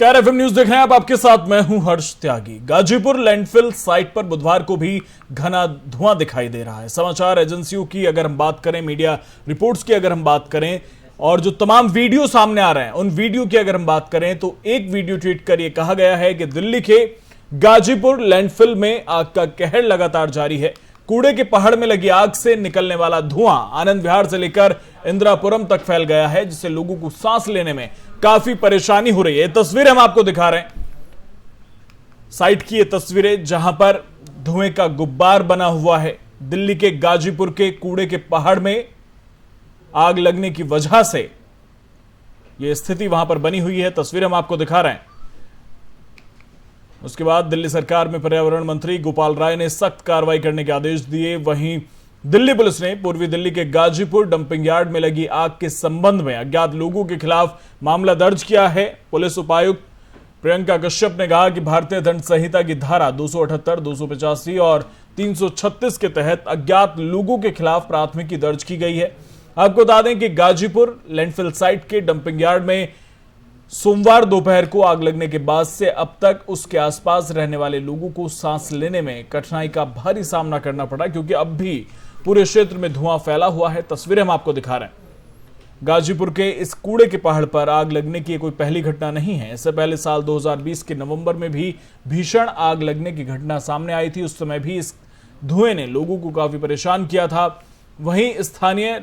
नमस्कार, FM news देख रहे हैं आप। आपके साथ मैं हूं हर्ष त्यागी। गाजीपुर लैंडफिल साइट पर बुधवार को भी घना धुआं दिखाई दे रहा है। समाचार एजेंसियों की अगर हम बात करें, मीडिया रिपोर्ट्स की अगर हम बात करें और जो तमाम वीडियो सामने आ रहे हैं उन वीडियो की अगर हम बात करें तो एक वीडियो ट्वीट कर यह कहा गया है कि दिल्ली के गाजीपुर लैंडफिल में आग का कहर लगातार जारी है। कूड़े के पहाड़ में लगी आग से निकलने वाला धुआं आनंद विहार से लेकर इंदिरापुरम तक फैल गया है, जिससे लोगों को सांस लेने में काफी परेशानी हो रही है। तस्वीरें हम आपको दिखा रहे हैं, साइट की ये तस्वीरें जहां पर धुएं का गुब्बार बना हुआ है। दिल्ली के गाजीपुर के कूड़े के पहाड़ में आग लगने की वजह से यह स्थिति वहां पर बनी हुई है। तस्वीरें हम आपको दिखा रहे हैं। उसके बाद दिल्ली सरकार में पर्यावरण मंत्री गोपाल राय ने सख्त कार्रवाई करने के आदेश दिए। वहीं दिल्ली पुलिस ने पूर्वी दिल्ली के गाजीपुर डंपिंग यार्ड में लगी आग के संबंध में अज्ञात लोगों के खिलाफ मामला दर्ज किया है। पुलिस उपायुक्त प्रियंका कश्यप ने कहा कि भारतीय दंड संहिता की धारा 278, 285 और 336 के तहत अज्ञात लोगों के खिलाफ प्राथमिकी दर्ज की गई है। आपको बता दें कि गाजीपुर लैंडफिल साइट के डंपिंग यार्ड में सोमवार दोपहर को आग लगने के बाद से अब तक उसके आसपास रहने वाले लोगों को सांस लेने में कठिनाई का भारी सामना करना पड़ा, क्योंकि अब भी पूरे क्षेत्र में धुआं फैला हुआ है। तस्वीरें हम आपको दिखा रहे हैं। गाजीपुर के इस कूड़े के पहाड़ पर आग लगने की कोई पहली घटना नहीं है। इससे पहले साल 2020 के नवंबर में भी भीषण आग लगने की घटना सामने आई थी। उस समय भी इस धुएं ने लोगों को काफी परेशान किया था। वहीं स्थानीय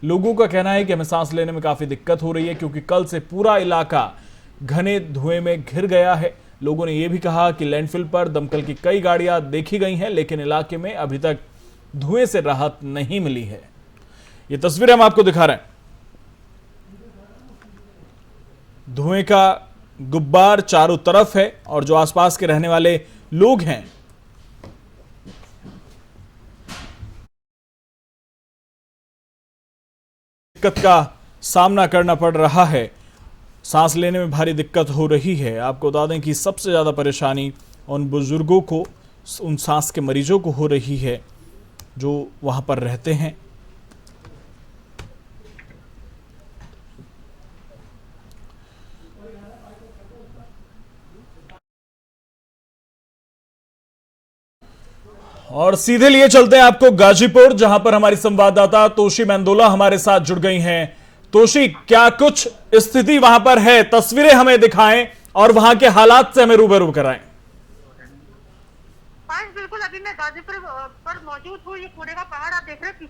लोगों का कहना है कि हमें सांस लेने में काफी दिक्कत हो रही है, क्योंकि कल से पूरा इलाका घने धुएं में घिर गया है। लोगों ने यह भी कहा कि लैंडफिल पर दमकल की कई गाड़ियां देखी गई हैं, लेकिन इलाके में अभी तक धुएं से राहत नहीं मिली है। ये तस्वीरें हम आपको दिखा रहे हैं। धुएं का गुब्बार चारों तरफ है और जो आसपास के रहने वाले लोग हैं दिक्कत का सामना करना पड़ रहा है। सांस लेने में भारी दिक्कत हो रही है। आपको बता दें कि सबसे ज्यादा परेशानी उन बुजुर्गों को, उन सांस के मरीजों को हो रही है जो वहां पर रहते हैं। और सीधे लिए चलते हैं आपको गाजीपुर, जहां पर हमारी संवाददाता तोशी मेंदोला हमारे साथ जुड़ गई हैं। तोशी, क्या कुछ स्थिति वहां पर है? तस्वीरें हमें दिखाएं और वहां के हालात से हमें रूबरू कराएं। बिल्कुल, अभी मैं गाजीपुर पर मौजूद हूँ। ये कूड़े का पहाड़ आप देख रहे हैं,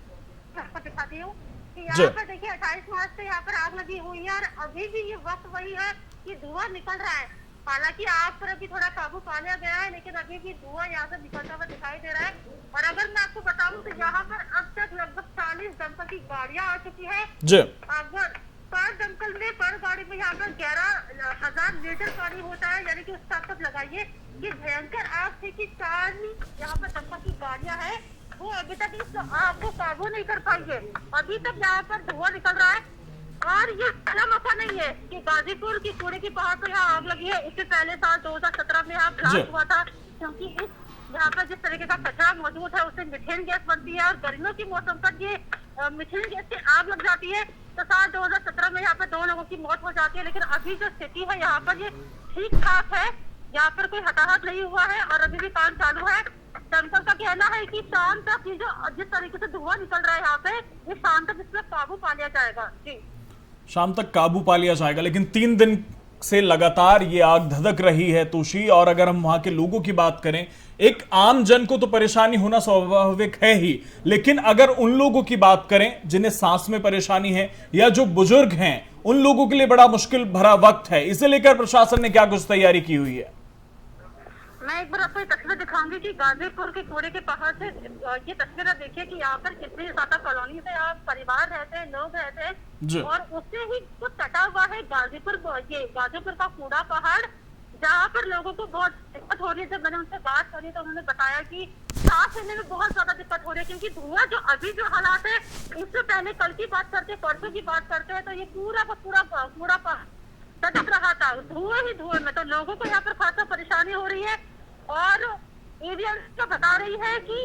आपको दिखाती हूँ कि यहाँ पर देखिए 28 मार्च से यहाँ पर आग लगी हुई है और अभी भी ये वक्त वही है कि धुआं निकल रहा है। हालांकि आग पर अभी थोड़ा काबू पा लिया गया है, लेकिन अभी भी धुआं यहाँ से निकलता हुआ दिखाई दे रहा है। और अगर मैं आपको बताऊं तो यहाँ पर अब तक लगभग 40 दमकल की गाड़ियां आ चुकी है। अगर पर दमकल में, पर गाड़ी में यहाँ पर 11,000 लीटर पानी होता है, यानी कि उसका तक लगाइए कि भयंकर आग थी कि 4 यहाँ पर दमकल की गाड़ियां है, वो अभी तक इस आग को काबू नहीं कर पाई है। अभी तक यहाँ पर धुआं निकल रहा है। और ये पहला मौका नहीं है कि गाजीपुर की कूड़े के पहाड़ पर यहाँ आग लगी है। इससे पहले साल 2017 में यहाँ ब्लास्ट हुआ था, क्योंकि इस यहाँ पर जिस तरीके का कचरा मौजूद है उससे मीथेन गैस बनती है और गर्मियों के मौसम पर ये मीथेन गैस से आग लग जाती है। तो साल 2017 में यहाँ पर 2 लोगों की मौत हो जाती है। लेकिन अभी जो स्थिति है यहाँ पर ये ठीक ठाक है, यहाँ पर कोई हताहत नहीं हुआ है और अभी भी काम चालू है। दमकल का कहना है कि शाम तक ये जो जिस तरीके से धुआं निकल रहा है यहाँ पे, ये शाम तक इसमें काबू पा लिया जाएगा। जी, शाम तक काबू पा लिया जाएगा, लेकिन 3 दिन से लगातार ये आग धधक रही है तोशी। और अगर हम वहां के लोगों की बात करें, एक आम जन को तो परेशानी होना स्वाभाविक है ही, लेकिन अगर उन लोगों की बात करें जिन्हें सांस में परेशानी है या जो बुजुर्ग हैं, उन लोगों के लिए बड़ा मुश्किल भरा वक्त है। इसे लेकर प्रशासन ने क्या कुछ तैयारी की हुई है? मैं एक बार आपको ये तस्वीर दिखाऊंगी कि गाजीपुर के कूड़े के पहाड़ से ये तस्वीर देखिए कि यहाँ पर कितनी ज्यादा कॉलोनी से आप परिवार रहते हैं, लोग रहते हैं और उससे ही कुछ सटा हुआ है गाजीपुर का कूड़ा पहाड़, जहाँ पर लोगों को बहुत दिक्कत हो रही है। जब मैंने उनसे बात करी तो उन्होंने बताया कि सांस लेने में बहुत ज्यादा दिक्कत हो रही है, क्योंकि धुआं जो अभी जो हालात है, इससे पहले कल की बात करते, परसों की बात करते हैं तो ये पूरा का पूरा कूड़ा धधक रहा था धुएं ही धुएं में। तो लोगों को यहाँ पर खासा परेशानी हो रही है और एरिया तो बता रही है कि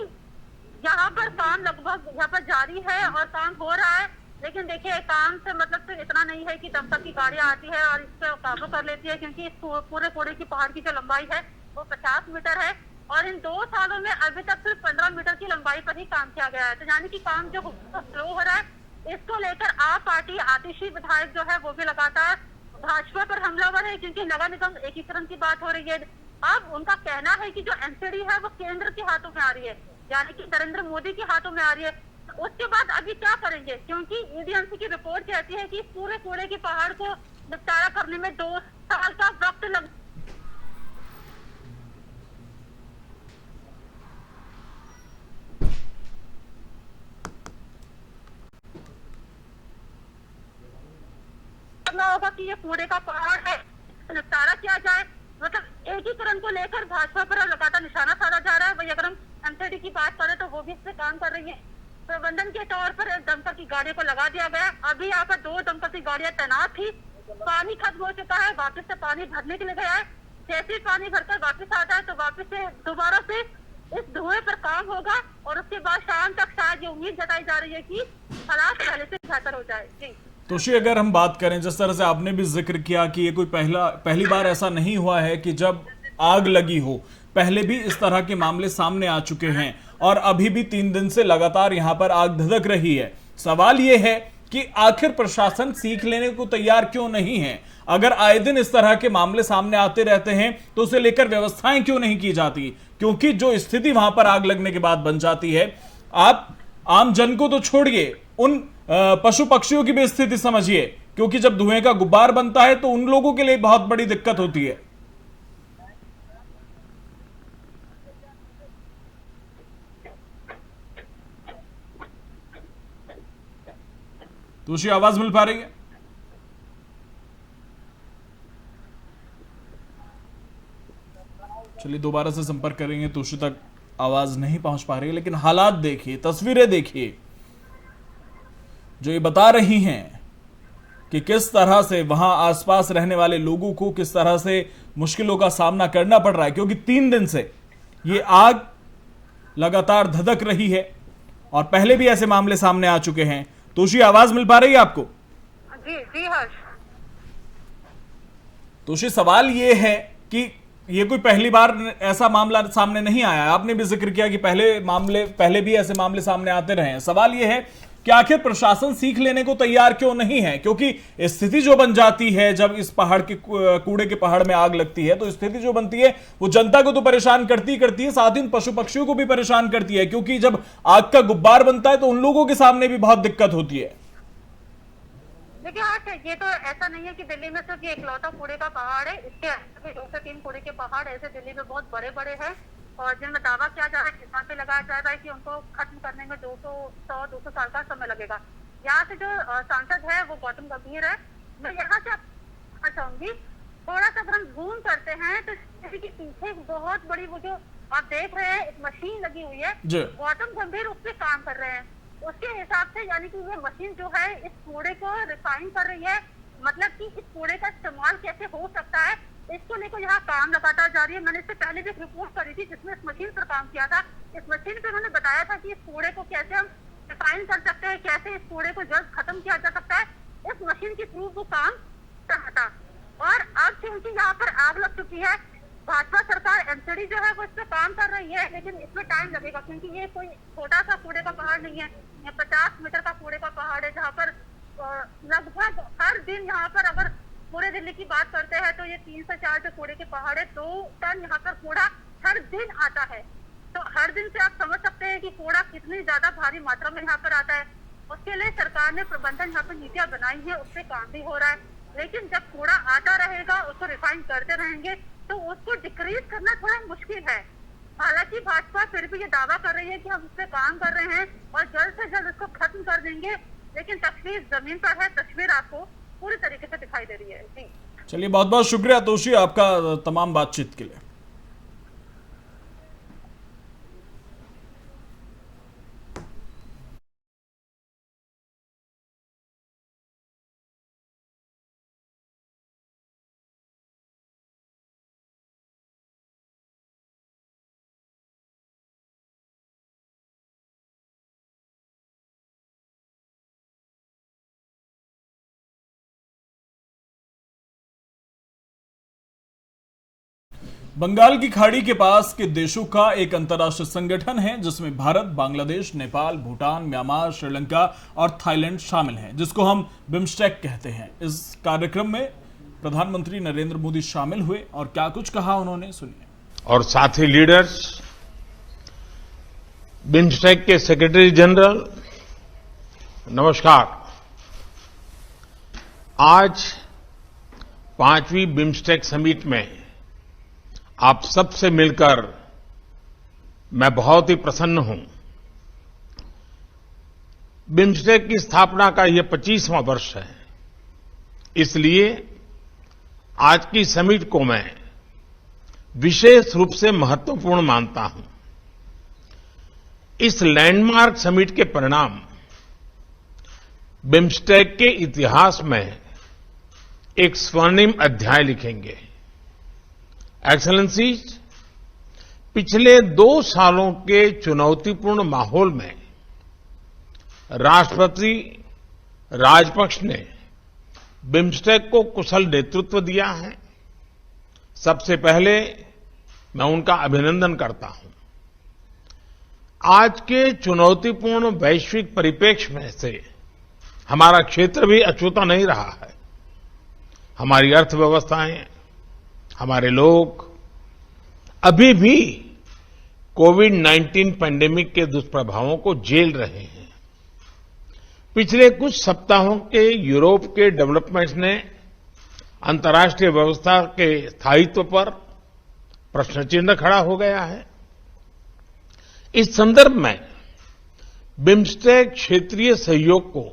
यहाँ पर काम लगभग यहाँ पर जारी है और काम हो रहा है। लेकिन देखिए काम से मतलब सिर्फ इतना नहीं है कि दमकल की गाड़ियां आती है और इसको काबू कर लेती है, क्योंकि इस पूरे कूड़े की पहाड़ की जो लंबाई है वो 50 मीटर है और इन 2 सालों में अभी तक सिर्फ 15 मीटर की लंबाई पर ही काम किया गया है। तो यानी कि काम जो स्लो हो रहा है, इसको लेकर आप पार्टी आतिशी विधायक जो है वो भी लगातार भाजपा पर हमलावर है, क्योंकि नगर निगम एकीकरण की बात हो रही है। अब उनका कहना है कि जो एनसीडी है वो केंद्र के हाथों में आ रही है, यानी कि नरेंद्र मोदी के हाथों में आ रही है। तो उसके बाद अभी क्या करेंगे, क्योंकि ईडीएमसी की रिपोर्ट कहती है कि पूरे कूड़े के पहाड़ को निपटारा करने में 2 साल का वक्त लग करना होगा कि ये कूड़े का पहाड़ है, निपटारा किया जाए। मतलब एकीकरण को लेकर भाजपा पर लगातार निशाना साधा जा रहा है। वही अगर हम एमसीडी की बात करें तो वो भी इस पे काम कर रही है। प्रबंधन के तौर पर दमकल की गाड़ियों को लगा दिया गया। अभी यहाँ पर 2 दमकल की गाड़ियां तैनात थी। पानी खत्म हो चुका है, वापस से पानी भरने के लिए गया है। जैसे ही पानी भरकर वापस आता है तो वापस से दोबारा से इस धुएं पर काम होगा और उसके बाद शाम तक शायद ये उम्मीद जताई जा रही है कि हालात पहले से बेहतर हो जाए। जी तोशी, अगर हम बात करें, जिस तरह से आपने भी जिक्र किया कि ये कोई पहली बार ऐसा नहीं हुआ है कि जब आग लगी हो, पहले भी इस तरह के मामले सामने आ चुके हैं और अभी भी 3 दिन से लगातार यहां पर आग धधक रही है। सवाल ये है कि आखिर प्रशासन सीख लेने को तैयार क्यों नहीं है? अगर आए दिन इस तरह के मामले सामने आते रहते हैं तो उसे लेकर व्यवस्थाएं क्यों नहीं की जाती? क्योंकि जो स्थिति वहां पर आग लगने के बाद बन जाती है, आप आम जन को तो छोड़िए, उन पशु पक्षियों की भी स्थिति समझिए, क्योंकि जब धुएं का गुब्बार बनता है तो उन लोगों के लिए बहुत बड़ी दिक्कत होती है। तुषी, आवाज मिल पा रही है? चलिए दोबारा से संपर्क करेंगे। तुषी तक आवाज नहीं पहुंच पा रही है, लेकिन हालात देखिए, तस्वीरें देखिए जो ये बता रही हैं कि किस तरह से वहां आसपास रहने वाले लोगों को किस तरह से मुश्किलों का सामना करना पड़ रहा है, क्योंकि 3 दिन से ये आग लगातार धधक रही है और पहले भी ऐसे मामले सामने आ चुके हैं। तोशी, आवाज मिल पा रही है आपको? जी जी हर्ष। तोशी, सवाल ये है कि ये कोई पहली बार ऐसा मामला सामने नहीं आया। आपने भी जिक्र किया कि पहले भी ऐसे मामले सामने आते रहे हैं। सवाल ये है कि आखिर प्रशासन सीख लेने को तैयार क्यों नहीं है? क्योंकि स्थिति जो बन जाती है जब इस पहाड़ के कूड़े के पहाड़ में आग लगती है, तो स्थिति जो बनती है वो जनता को तो परेशान करती है, साथ ही उन पशु पक्षियों को भी परेशान करती है, क्योंकि जब आग का गुब्बार बनता है तो उन लोगों के सामने भी बहुत दिक्कत होती है। देखिए हाँ, ये तो ऐसा नहीं है कि दिल्ली में सिर्फ ये इकलौता कूड़े का पहाड़ है। इसके अलावा 2 से 3 कूड़े के पहाड़ ऐसे दिल्ली में बहुत बड़े बड़े हैं और जिनमें दावा किया जा रहा है, किसान पे लगाया जा रहा है कि उनको खत्म करने में 200 साल का समय लगेगा। यहाँ से जो सांसद है वो गौतम गंभीर है। मैं यहाँ से आपको चाहूंगी, थोड़ा सा अगर हम जूम करते हैं तो जैसे कि पीछे एक बहुत बड़ी वो जो आप देख रहे हैं एक मशीन लगी हुई है, गौतम गंभीर उस पर काम कर रहे हैं। उसके हिसाब से यानी कि ये मशीन जो है इस कूड़े को रिफाइन कर रही है, मतलब कि इस कूड़े का इस्तेमाल कैसे हो सकता है, इसको लेकर यहाँ काम लगातार जारी है। मैंने इससे पहले भी एक रिपोर्ट करी थी जिसमें इस मशीन पर काम किया था। इस मशीन पे उन्होंने बताया था कि इस कूड़े को कैसे हम रिफाइन कर सकते हैं, कैसे इस कूड़े को जल्द खत्म किया जा सकता है। इस मशीन के थ्रू वो काम कर रहा था। और अब क्योंकि यहाँ पर आग लग चुकी है, भाजपा सरकार एमसीडी जो है वो इस पे काम कर रही है, लेकिन इसमें टाइम लगेगा, क्योंकि ये कोई छोटा सा कूड़े का पहाड़ नहीं है। ये 50 मीटर का कूड़े का पहाड़ है, जहाँ पर लगभग हर दिन यहाँ पर अगर पूरे दिल्ली की बात करते हैं तो ये 3 से 4 जो कूड़े के पहाड़ है, 2 टन यहाँ पर कूड़ा हर दिन आता है। तो हर दिन से आप समझ सकते हैं कि कूड़ा कितनी ज्यादा भारी मात्रा में यहाँ पर आता है। उसके लिए सरकार ने प्रबंधन यहाँ पर नीतियां बनाई है, उस पर काम भी हो रहा है। लेकिन जब कूड़ा आता रहेगा, उसको रिफाइन करते रहेंगे तो उसको डिक्रीज करना थोड़ा मुश्किल है। हालांकि भाजपा फिर भी ये दावा कर रही है कि हम इस पे काम कर रहे हैं और जल्द से जल्द इसको खत्म कर देंगे, लेकिन तस्वीर जमीन पर है, तस्वीर आपको पूरी तरीके से दिखाई दे रही है। जी चलिए, बहुत बहुत शुक्रिया तोशी आपका तमाम बातचीत के लिए। बंगाल की खाड़ी के पास के देशों का एक अंतर्राष्ट्रीय संगठन है जिसमें भारत, बांग्लादेश, नेपाल, भूटान, म्यांमार, श्रीलंका और थाईलैंड शामिल हैं, जिसको हम बिम्स्टेक कहते हैं। इस कार्यक्रम में प्रधानमंत्री नरेंद्र मोदी शामिल हुए और क्या कुछ कहा उन्होंने, सुनिए। और साथी लीडर्स, बिम्स्टेक के सेक्रेटरी जनरल, नमस्कार। आज 5वीं बिम्स्टेक समिट में आप सबसे मिलकर मैं बहुत ही प्रसन्न हूं। बिम्स्टेक की स्थापना का यह 25वां वर्ष है, इसलिए आज की समिट को मैं विशेष रूप से महत्वपूर्ण मानता हूं। इस लैंडमार्क समिट के परिणाम बिम्स्टेक के इतिहास में एक स्वर्णिम अध्याय लिखेंगे। एक्सेलेंसीज, पिछले 2 सालों के चुनौतीपूर्ण माहौल में राष्ट्रपति राजपक्ष ने बिम्स्टेक को कुशल नेतृत्व दिया है। सबसे पहले मैं उनका अभिनंदन करता हूं। आज के चुनौतीपूर्ण वैश्विक परिप्रेक्ष्य में से हमारा क्षेत्र भी अछूता नहीं रहा है। हमारी अर्थव्यवस्थाएं, हमारे लोग अभी भी कोविड-19 पैंडेमिक के दुष्प्रभावों को झेल रहे हैं। पिछले कुछ सप्ताहों के यूरोप के डेवलपमेंट्स ने अंतर्राष्ट्रीय व्यवस्था के स्थायित्व पर प्रश्न चिन्ह खड़ा हो गया है। इस संदर्भ में बिम्स्टेक क्षेत्रीय सहयोग को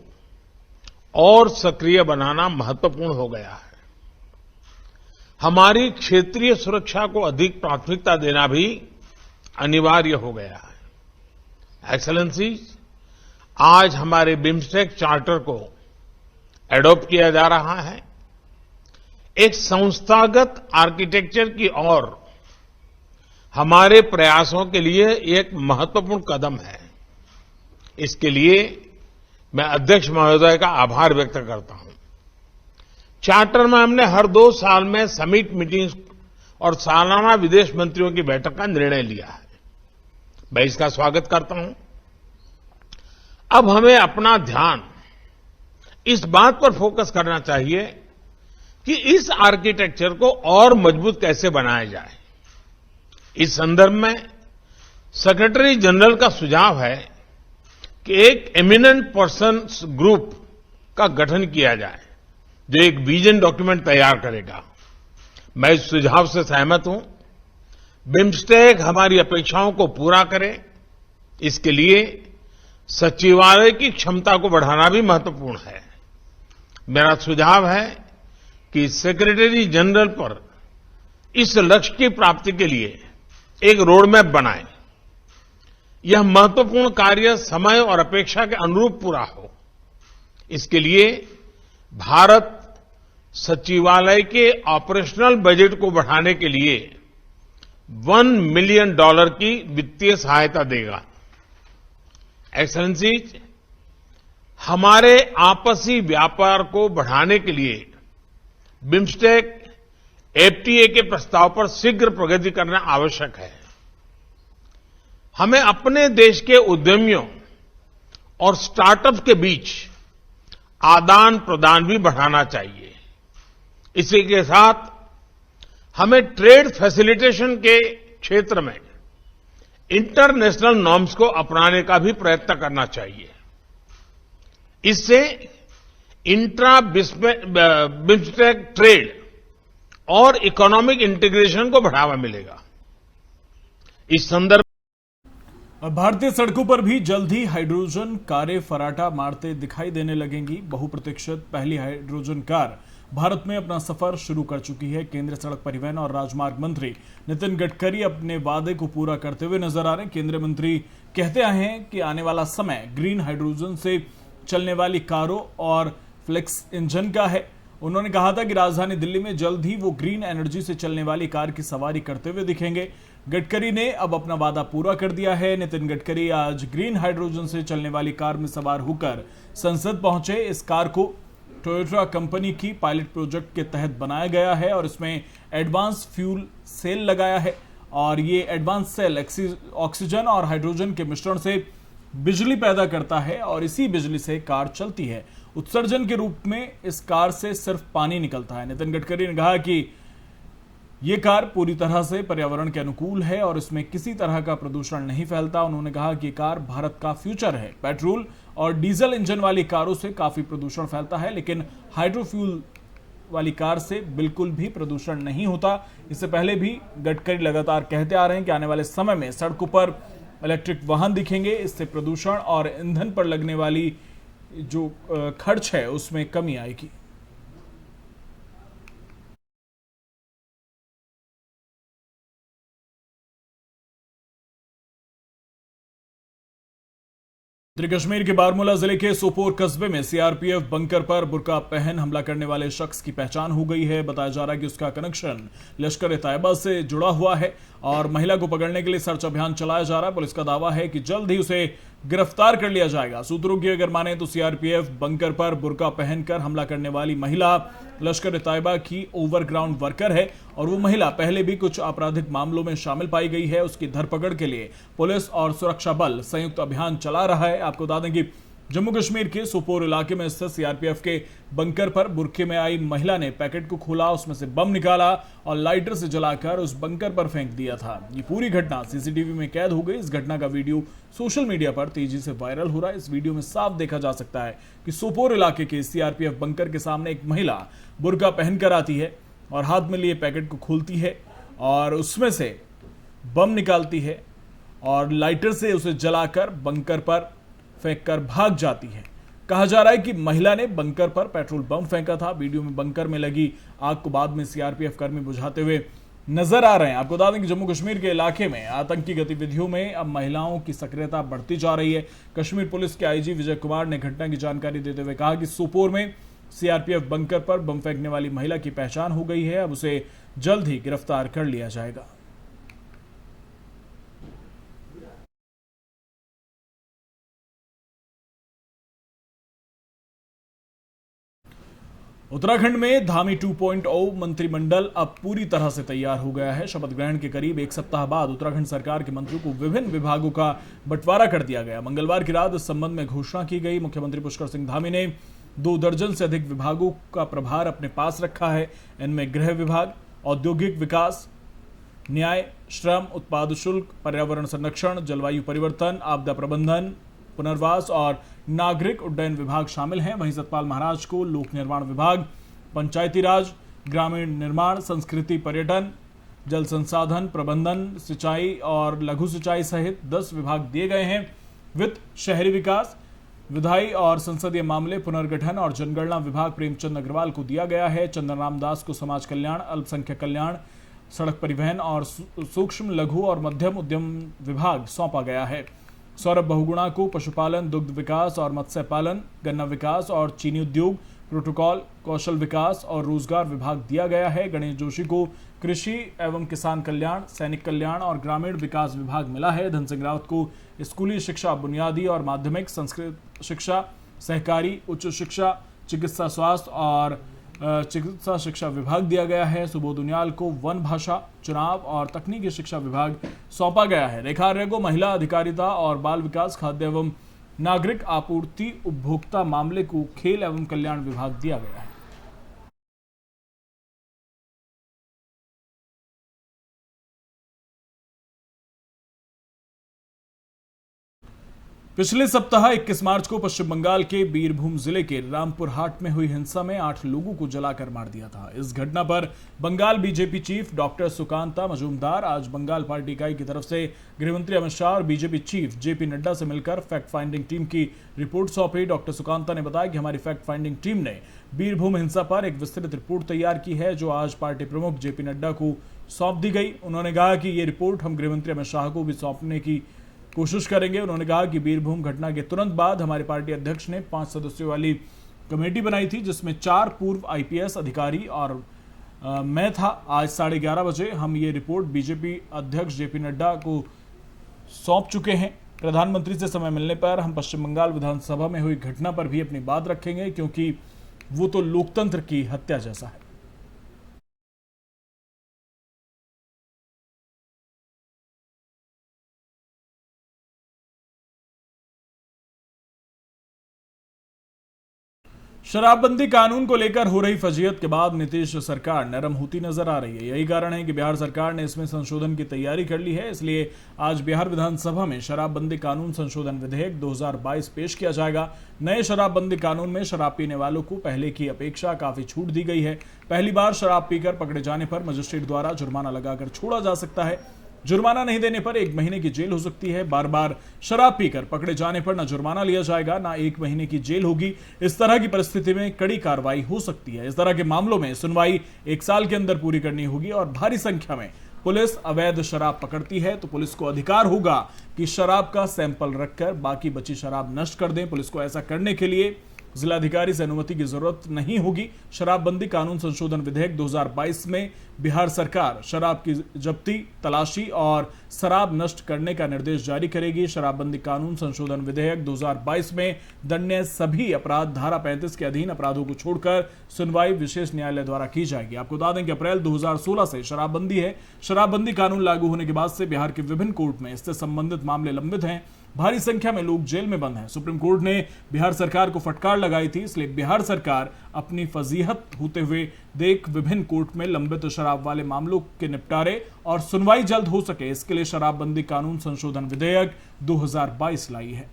और सक्रिय बनाना महत्वपूर्ण हो गया है। हमारी क्षेत्रीय सुरक्षा को अधिक प्राथमिकता देना भी अनिवार्य हो गया है। एक्सेलेंसीज, आज हमारे बिम्स्टेक चार्टर को एडॉप्ट किया जा रहा है। एक संस्थागत आर्किटेक्चर की ओर हमारे प्रयासों के लिए एक महत्वपूर्ण कदम है। इसके लिए मैं अध्यक्ष महोदय का आभार व्यक्त करता हूं। चार्टर में हमने हर 2 साल में समिट मीटिंग्स और सालाना विदेश मंत्रियों की बैठक का निर्णय लिया है। मैं इसका स्वागत करता हूं। अब हमें अपना ध्यान इस बात पर फोकस करना चाहिए कि इस आर्किटेक्चर को और मजबूत कैसे बनाया जाए। इस संदर्भ में सेक्रेटरी जनरल का सुझाव है कि एक एमिनेंट पर्सन्स ग्रुप का गठन किया जाए जो एक विजन डॉक्यूमेंट तैयार करेगा। मैं इस सुझाव से सहमत हूं। बिम्स्टेक हमारी अपेक्षाओं को पूरा करे, इसके लिए सचिवालय की क्षमता को बढ़ाना भी महत्वपूर्ण है। मेरा सुझाव है कि सेक्रेटरी जनरल पर इस लक्ष्य की प्राप्ति के लिए एक रोड मैप बनाएं। यह महत्वपूर्ण कार्य समय और अपेक्षा के अनुरूप पूरा हो। इसके लिए भारत सचिवालय के ऑपरेशनल बजट को बढ़ाने के लिए $1 मिलियन की वित्तीय सहायता देगा। एक्सेलेंसीज, हमारे आपसी व्यापार को बढ़ाने के लिए बिम्स्टेक एफटीए के प्रस्ताव पर शीघ्र प्रगति करना आवश्यक है। हमें अपने देश के उद्यमियों और स्टार्टअप्स के बीच आदान प्रदान भी बढ़ाना चाहिए। इसी के साथ हमें ट्रेड फैसिलिटेशन के क्षेत्र में इंटरनेशनल नॉर्म्स को अपनाने का भी प्रयत्न करना चाहिए। इससे इंट्रा बिम्स्टेक ट्रेड और इकोनॉमिक इंटीग्रेशन को बढ़ावा मिलेगा। इस संदर्भ भारतीय सड़कों पर भी जल्द ही हाइड्रोजन कारें फराटा मारते दिखाई देने लगेंगी। बहुप्रतीक्षित पहली हाइड्रोजन कार भारत में अपना सफर शुरू कर चुकी है। केंद्रीय सड़क परिवहन और राजमार्ग मंत्री नितिन गडकरी अपने वादे को पूरा करते हुए नजर आ रहे हैं। केंद्रीय मंत्री कहते आए हैं कि आने वाला समय ग्रीन हाइड्रोजन से चलने वाली कारों और फ्लेक्स इंजन का है। उन्होंने कहा था कि राजधानी दिल्ली में जल्द ही वो ग्रीन एनर्जी से चलने वाली कार की सवारी करते हुए दिखेंगे। गडकरी ने अब अपना वादा पूरा कर दिया है। नितिन गडकरी आज ग्रीन हाइड्रोजन से चलने वाली कार में सवार होकर संसद पहुंचे। इस कार को टोयोटा कंपनी की पायलट प्रोजेक्ट के तहत बनाया गया है और इसमें एडवांस फ्यूल सेल लगाया है और ये एडवांस सेल ऑक्सीजन और हाइड्रोजन के मिश्रण से बिजली पैदा करता है और इसी बिजली से कार चलती है। उत्सर्जन के रूप में इस कार से सिर्फ पानी निकलता है। नितिन गडकरी ने कहा कि ये कार पूरी तरह से पर्यावरण के अनुकूल है और इसमें किसी तरह का प्रदूषण नहीं फैलता। उन्होंने कहा कि कार भारत का फ्यूचर है। पेट्रोल और डीजल इंजन वाली कारों से काफी प्रदूषण फैलता है, लेकिन हाइड्रोफ्यूल वाली कार से बिल्कुल भी प्रदूषण नहीं होता। इससे पहले भी गडकरी लगातार कहते आ रहे हैं कि आने वाले समय में सड़कों पर इलेक्ट्रिक वाहन दिखेंगे। इससे प्रदूषण और ईंधन पर लगने वाली जो खर्च है उसमें कमी आएगी। उत्तरी कश्मीर के बारामूला जिले के सोपोर कस्बे में सीआरपीएफ बंकर पर बुर्का पहन हमला करने वाले शख्स की पहचान हो गई है। बताया जा रहा है कि उसका कनेक्शन लश्कर-ए-तैयबा से जुड़ा हुआ है और महिला को पकड़ने के लिए सर्च अभियान चलाया जा रहा है। पुलिस का दावा है कि जल्द ही उसे गिरफ्तार कर लिया जाएगा। सूत्रों की अगर माने तो सीआरपीएफ बंकर पर बुर्का पहनकर हमला करने वाली महिला लश्कर-ए-तैयबा की ओवरग्राउंड वर्कर है और वो महिला पहले भी कुछ आपराधिक मामलों में शामिल पाई गई है। उसकी धरपकड़ के लिए पुलिस और सुरक्षा बल संयुक्त अभियान चला रहा है। आपको बता दें कि जम्मू कश्मीर के सोपोर इलाके में स्थित सीआरपीएफ के बंकर पर बुर्के में आई महिला ने पैकेट को खोला, उसमें से बम निकाला और लाइटर से जलाकर उस बंकर पर फेंक दिया था। ये पूरी घटना सीसीटीवी में कैद हो गई। इस घटना का वीडियो सोशल मीडिया पर तेजी से वायरल हो रहा है। इस वीडियो में साफ देखा जा सकता है कि सोपोर इलाके के सीआरपीएफ बंकर के सामने एक महिला बुर्का पहनकर आती है और हाथ में लिए पैकेट को खोलती है और उसमें से बम निकालती है और लाइटर से उसे जलाकर बंकर पर फेंककर भाग जाती है। कहा जा रहा है कि महिला ने बंकर पर पेट्रोल बम फेंका था। वीडियो में बंकर में लगी आग को बाद में सीआरपीएफ कर्मी बुझाते हुए नजर आ रहे हैं। आपको बता दें कि जम्मू कश्मीर के इलाके में आतंकी गतिविधियों में अब महिलाओं की सक्रियता बढ़ती जा रही है। कश्मीर पुलिस के आईजी विजय कुमार ने घटना की जानकारी देते हुए कहा कि सोपोर में सीआरपीएफ बंकर पर बम फेंकने वाली महिला की पहचान हो गई है। अब उसे जल्द ही गिरफ्तार कर लिया जाएगा। उत्तराखंड में धामी 2.0 मंत्रिमंडल अब पूरी तरह से तैयार हो गया है। शपथ ग्रहण के करीब एक सप्ताह बाद उत्तराखंड सरकार के मंत्रियों को विभिन्न विभागों का बंटवारा कर दिया गया। मंगलवार की रात इस संबंध में घोषणा की गई। मुख्यमंत्री पुष्कर सिंह धामी ने 2 दर्जन से अधिक विभागों का प्रभार अपने पास रखा है। इनमें गृह विभाग, औद्योगिक विकास, न्याय, श्रम, उत्पाद शुल्क, पर्यावरण संरक्षण, जलवायु परिवर्तन, आपदा प्रबंधन, पुनर्वास और नागरिक उड्डयन विभाग शामिल हैं। वहीं सतपाल महाराज को लोक निर्माण विभाग, पंचायती राज, ग्रामीण निर्माण, संस्कृति, पर्यटन, जल संसाधन प्रबंधन, सिंचाई और लघु सिंचाई सहित 10 विभाग दिए गए हैं। वित्त, शहरी विकास, विधायी और संसदीय मामले, पुनर्गठन और जनगणना विभाग प्रेमचंद अग्रवाल को दिया गया है। चंदन राम दास को समाज कल्याण, अल्पसंख्यक कल्याण, सड़क परिवहन और सूक्ष्म, लघु और मध्यम उद्यम विभाग सौंपा गया है। सौरभ बहुगुणा को पशुपालन, दुग्ध विकास और मत्स्य पालन, गन्ना विकास और चीनी उद्योग, प्रोटोकॉल, कौशल विकास और रोजगार विभाग दिया गया है। गणेश जोशी को कृषि एवं किसान कल्याण, सैनिक कल्याण और ग्रामीण विकास विभाग मिला है। धन सिंह रावत को स्कूली शिक्षा, बुनियादी और माध्यमिक, संस्कृत शिक्षा, सहकारी, उच्च शिक्षा, चिकित्सा स्वास्थ्य और चिकित्सा शिक्षा विभाग दिया गया है। सुबोध उनियाल को वन भाषा, चुनाव और तकनीकी शिक्षा विभाग सौंपा गया है। रेखा आर्य को महिला अधिकारिता और बाल विकास, खाद्य एवं नागरिक आपूर्ति, उपभोक्ता मामले को खेल एवं कल्याण विभाग दिया गया है। पिछले सप्ताह 21 मार्च को पश्चिम बंगाल के बीरभूम जिले के रामपुर हाट में हुई हिंसा में 8 लोगों को जलाकर मार दिया था। इस घटना पर Bengal BJP chief doctor Sukanta Majumdar आज बंगाल पार्टी इकाई की तरफ से गृहमंत्री अमित शाह और बीजेपी चीफ जेपी नड्डा से मिलकर फैक्ट फाइंडिंग टीम की रिपोर्ट सौंपी। डॉक्टर सुकांता ने बताया कि हमारी फैक्ट फाइंडिंग टीम ने बीरभूम हिंसा पर एक विस्तृत रिपोर्ट तैयार की है, जो आज पार्टी प्रमुख जेपी नड्डा को सौंप दी गई। उन्होंने कहा कि ये रिपोर्ट हम गृहमंत्री अमित शाह को भी सौंपने की कोशिश करेंगे। उन्होंने कहा कि बीरभूम घटना के तुरंत बाद हमारी पार्टी अध्यक्ष ने 5 सदस्यों वाली कमेटी बनाई थी, जिसमें 4 पूर्व आईपीएस अधिकारी और मैं था। आज 11:30 बजे हम ये रिपोर्ट बीजेपी अध्यक्ष जेपी नड्डा को सौंप चुके हैं। प्रधानमंत्री से समय मिलने पर हम पश्चिम बंगाल विधानसभा में हुई घटना पर भी अपनी बात रखेंगे, क्योंकि वो तो लोकतंत्र की हत्या जैसा है। शराबबंदी कानून को लेकर हो रही फजीयत के बाद नीतीश सरकार नरम होती नजर आ रही है। यही कारण है कि बिहार सरकार ने इसमें संशोधन की तैयारी कर ली है। इसलिए आज बिहार विधानसभा में शराबबंदी कानून संशोधन विधेयक 2022 पेश किया जाएगा। नए शराबबंदी कानून में शराब पीने वालों को पहले की अपेक्षा काफी छूट दी गई है। पहली बार शराब पीकर पकड़े जाने पर मजिस्ट्रेट द्वारा जुर्माना लगाकर छोड़ा जा सकता है। जुर्माना नहीं देने पर 1 महीने की जेल हो सकती है। बार बार शराब पीकर पकड़े जाने पर न जुर्माना लिया जाएगा, ना 1 महीने की जेल होगी। इस तरह की परिस्थिति में कड़ी कार्रवाई हो सकती है। इस तरह के मामलों में सुनवाई 1 साल के अंदर पूरी करनी होगी और भारी संख्या में पुलिस अवैध शराब पकड़ती है तो पुलिस को अधिकार होगा कि शराब का सैंपल रखकर बाकी बची शराब नष्ट कर दें। पुलिस को ऐसा करने के लिए जिलाधिकारी से अनुमति की जरूरत नहीं होगी। शराबबंदी कानून संशोधन विधेयक 2022 में बिहार सरकार शराब की जब्ती, तलाशी और शराब नष्ट करने का निर्देश जारी करेगी। शराबबंदी कानून संशोधन विधेयक 2022 में दंडनीय सभी अपराध धारा 35 के अधीन अपराधों को छोड़कर सुनवाई विशेष न्यायालय द्वारा की जाएगी। आपको बता दें कि अप्रैल 2016 से शराबबंदी है। शराबबंदी कानून लागू होने के बाद से बिहार के विभिन्न कोर्ट में इससे संबंधित मामले लंबित हैं। भारी संख्या में लोग जेल में बंद हैं। सुप्रीम कोर्ट ने बिहार सरकार को फटकार लगाई थी। इसलिए बिहार सरकार अपनी फजीहत होते हुए देख विभिन्न कोर्ट में लंबित शराब वाले मामलों के निपटारे और सुनवाई जल्द हो सके, इसके लिए शराबबंदी कानून संशोधन विधेयक 2022 लाई है।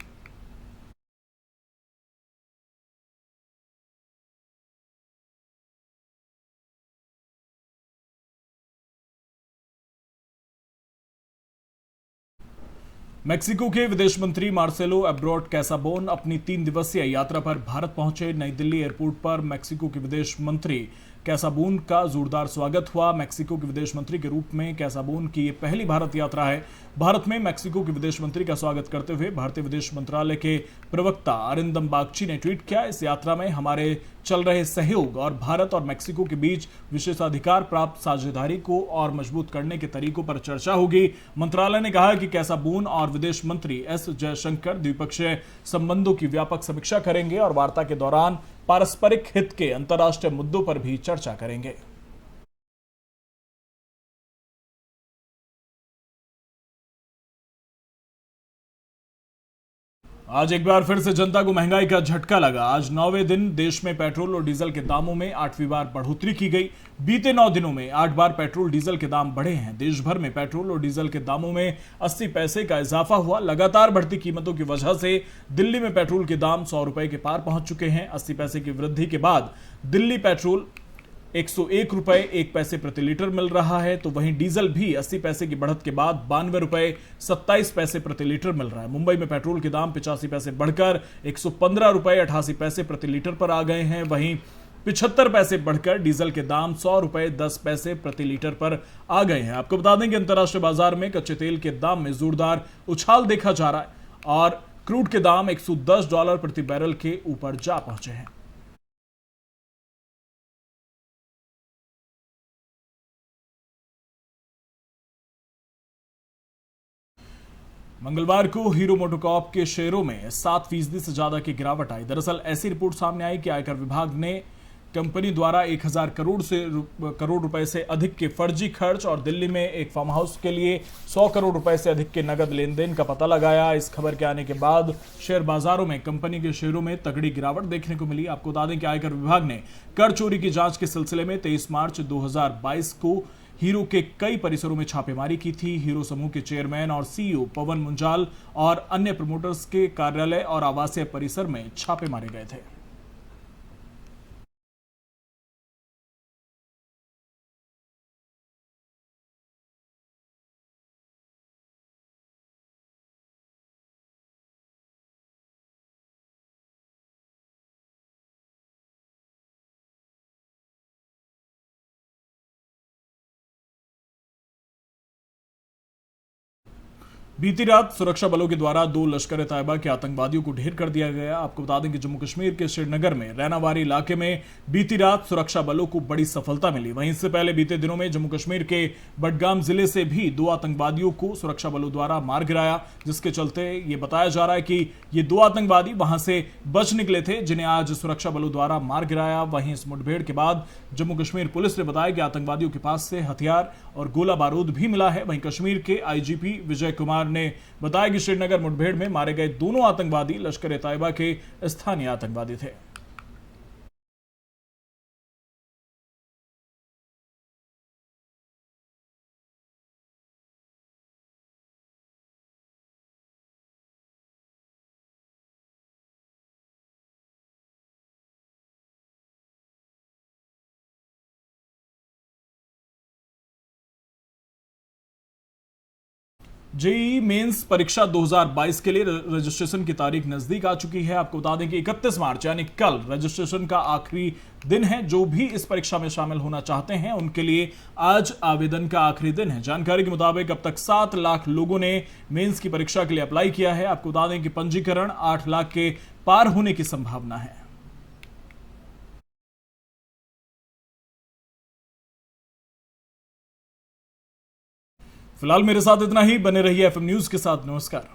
मेक्सिको के विदेश मंत्री मार्सेलो एब्राड कैसाबोन अपनी 3 दिवसीय यात्रा पर भारत पहुंचे। नई दिल्ली एयरपोर्ट पर मेक्सिको के विदेश मंत्री कैसाबोन का जोरदार स्वागत हुआ। मेक्सिको के विदेश मंत्री के रूप में कैसाबोन की यह पहली भारत यात्रा है। भारत में मेक्सिको के विदेश मंत्री का स्वागत करते हुए भारतीय विदेश मंत्रालय के प्रवक्ता अरिंदम बागची ने ट्वीट किया, इस यात्रा में हमारे चल रहे सहयोग और भारत और मेक्सिको के बीच विशेषाधिकार प्राप्त साझेदारी को और मजबूत करने के तरीकों पर चर्चा होगी। मंत्रालय ने कहा कि कैसाबोन और विदेश मंत्री एस जयशंकर द्विपक्षीय संबंधों की व्यापक समीक्षा करेंगे और वार्ता के दौरान पारस्परिक हित के अंतर्राष्ट्रीय मुद्दों पर भी चर्चा करेंगे। आज एक बार फिर से जनता को महंगाई का झटका लगा। आज 9वें दिन देश में पेट्रोल और डीजल के दामों में 8वीं बार बढ़ोतरी की गई। बीते 9 दिनों में 8 बार पेट्रोल डीजल के दाम बढ़े हैं। देश भर में पेट्रोल और डीजल के दामों में 80 पैसे का इजाफा हुआ। लगातार बढ़ती कीमतों की वजह से दिल्ली में पेट्रोल के दाम 100 रुपए के पार पहुंच चुके हैं। 80 पैसे की वृद्धि के बाद दिल्ली पेट्रोल 101 रुपए 1 पैसे प्रति लीटर मिल रहा है, तो वहीं डीजल भी 80 पैसे की बढ़त के बाद 92 रुपए 27 पैसे प्रति लीटर मिल रहा है। मुंबई में पेट्रोल के दाम 85 पैसे बढ़कर 115 रुपए 88 पैसे प्रति लीटर पर आ गए हैं। वहीं 75 पैसे बढ़कर डीजल के दाम 100 रुपए 10 पैसे प्रति लीटर पर आ गए हैं। आपको बता दें कि अंतर्राष्ट्रीय बाजार में कच्चे तेल के दाम में जोरदार उछाल देखा जा रहा है और क्रूड के दाम $110 प्रति बैरल के ऊपर जा पहुंचे हैं। मंगलवार को हीरो मोटोकॉर्प के शेयरों में 7% से ज्यादा की गिरावट आई। दरअसल ऐसी रिपोर्ट सामने आई कि आयकर विभाग ने कंपनी द्वारा 1000 करोड़ रुपए से अधिक के फर्जी खर्च और दिल्ली में एक फार्म हाउस के लिए 100 करोड़ रुपए से अधिक के नगद लेन देन का पता लगाया। इस खबर के आने के बाद शेयर बाजारों में कंपनी के शेयरों में तगड़ी गिरावट देखने को मिली। आपको बता दें कि आयकर विभाग ने कर चोरी की जांच के सिलसिले में 23 मार्च 2022 को हीरो के कई परिसरों में छापेमारी की थी। हीरो समूह के चेयरमैन और सीईओ पवन मुंजाल और अन्य प्रमोटर्स के कार्यालय और आवासीय परिसर में छापे मारे गए थे। बीती रात सुरक्षा बलों के द्वारा 2 लश्कर तैयबा के आतंकवादियों को ढेर कर दिया गया। आपको बता दें कि जम्मू कश्मीर के श्रीनगर में रैनावारी इलाके में बीती रात सुरक्षा बलों को बड़ी सफलता मिली। वहीं इससे पहले बीते दिनों में जम्मू कश्मीर के बडगाम जिले से भी 2 आतंकवादियों को सुरक्षा बलों द्वारा मार गिराया, जिसके चलते ये बताया जा रहा है कि ये 2 आतंकवादी वहां से बच निकले थे, जिन्हें आज सुरक्षा बलों द्वारा मार गिराया। वहीं इस मुठभेड़ के बाद जम्मू कश्मीर पुलिस ने बताया कि आतंकवादियों के पास से हथियार और गोला बारूद भी मिला है। वहीं कश्मीर के आईजीपी विजय कुमार ने बताया कि श्रीनगर मुठभेड़ में मारे गए दोनों आतंकवादी लश्कर तैयबा के स्थानीय आतंकवादी थे। जेईई मेंस परीक्षा 2022 के लिए रजिस्ट्रेशन की तारीख नजदीक आ चुकी है। आपको बता दें कि 31 मार्च यानी कल रजिस्ट्रेशन का आखिरी दिन है। जो भी इस परीक्षा में शामिल होना चाहते हैं उनके लिए आज आवेदन का आखिरी दिन है। जानकारी के मुताबिक अब तक 7 लाख लोगों ने मेंस की परीक्षा के लिए अप्लाई किया है। आपको बता दें कि पंजीकरण 8 लाख के पार होने की संभावना है। फिलहाल मेरे साथ इतना ही। बने रहिए एफएम न्यूज के साथ। नमस्कार।